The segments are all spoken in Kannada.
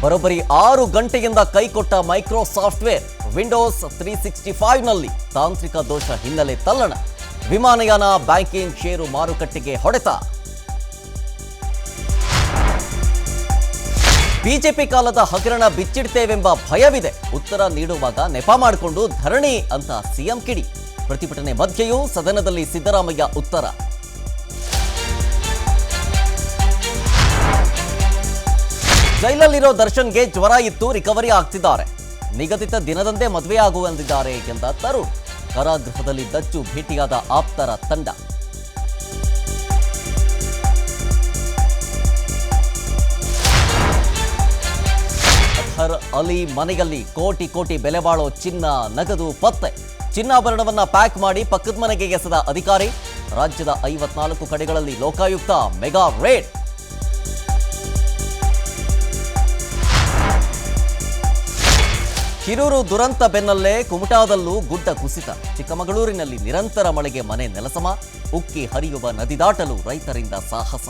ಬರೋಬ್ಬರಿ 6 ಗಂಟೆಯಿಂದ ಕೈಕೊಟ್ಟ ಮೈಕ್ರೋ ಸಾಫ್ಟ್ವೇರ್ ವಿಂಡೋಸ್ 365ನಲ್ಲಿ ತಾಂತ್ರಿಕ ದೋಷ ಹಿನ್ನೆಲೆ ತಲ್ಲಣ. ವಿಮಾನಯಾನ ಬ್ಯಾಂಕಿಂಗ್ ಷೇರು ಮಾರುಕಟ್ಟೆಗೆ ಹೊಡೆತ. ಬಿಜೆಪಿ ಕಾಲದ ಹಗರಣ ಬಿಚ್ಚಿಡ್ತೇವೆಂಬ ಭಯವಿದೆ. ಉತ್ತರ ನೀಡುವಾಗ ನೆಪ ಮಾಡಿಕೊಂಡು ಧರಣಿ ಅಂತ ಸಿಎಂ ಕಿಡಿ. ಪ್ರತಿಭಟನೆ ಮಧ್ಯೆಯೂ ಸದನದಲ್ಲಿ ಸಿದ್ದರಾಮಯ್ಯ ಉತ್ತರ. ಜೈಲಲ್ಲಿರೋ ದರ್ಶನ್ಗೆ ಜ್ವರ ಇತ್ತು, ರಿಕವರಿ ಆಗ್ತಿದ್ದಾರೆ. ನಿಗದಿತ ದಿನದಂದೇ ಮದುವೆಯಾಗುವಂದಿದ್ದಾರೆ ಎಂದ ತರುಣ್. ಕಾರಾಗೃಹದಲ್ಲಿ ದಚ್ಚು ಭೇಟಿಯಾದ ಆಪ್ತರ ತಂಡ. ಅತ್ಹರ್ ಅಲಿ ಮನೆಯಲ್ಲಿ ಕೋಟಿ ಕೋಟಿ ಬೆಲೆ ಬಾಳೋ ಚಿನ್ನ, ನಗದು ಪತ್ತೆ. ಚಿನ್ನಾಭರಣವನ್ನ ಪ್ಯಾಕ್ ಮಾಡಿ ಪಕ್ಕದ ಮನೆಗೆ ಎಸೆದ ಅಧಿಕಾರಿ. ರಾಜ್ಯದ 54 ಕಡೆಗಳಲ್ಲಿ ಲೋಕಾಯುಕ್ತ ಮೆಗಾ ರೇಡ್. ಹಿರೂರು ದುರಂತ ಬೆನ್ನಲ್ಲೇ ಕುಮಟಾದಲ್ಲೂ ಗುಡ್ಡ ಕುಸಿತ. ಚಿಕ್ಕಮಗಳೂರಿನಲ್ಲಿ ನಿರಂತರ ಮಳೆಗೆ ಮನೆ ನೆಲಸಮ. ಉಕ್ಕಿ ಹರಿಯುವ ನದಿ ದಾಟಲು ರೈತರಿಂದ ಸಾಹಸ.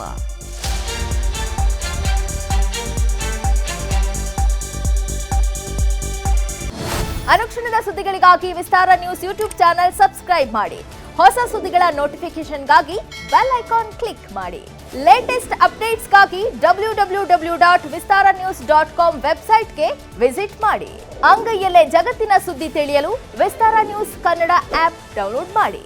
ಅನುಕ್ಷಣದ ಸುದ್ದಿಗಳಿಗಾಗಿ ವಿಸ್ತಾರ ನ್ಯೂಸ್ ಯೂಟ್ಯೂಬ್ ಚಾನೆಲ್ ಸಬ್ಸ್ಕ್ರೈಬ್ ಮಾಡಿ. ಹೊಸ ಸುದ್ದಿಗಳ ನೋಟಿಫಿಕೇಶನ್ಗಾಗಿ ಬೆಲ್ ಐಕಾನ್ ಕ್ಲಿಕ್ ಮಾಡಿ. ಲೇಟೆಸ್ಟ್ ಅಪ್ಡೇಟ್ಸ್ಗಾಗಿ www.vistaranews.com ವೆಬ್ಸೈಟ್ಗೆ ವಿಸಿಟ್ ಮಾಡಿ. ಅಂಗೈಯಲ್ಲೇ ಜಗತ್ತಿನ ಸುದ್ದಿ ತಿಳಿಯಲು ವಿಸ್ತಾರ ನ್ಯೂಸ್ ಕನ್ನಡ ಆಪ್ ಡೌನ್ಲೋಡ್ ಮಾಡಿ.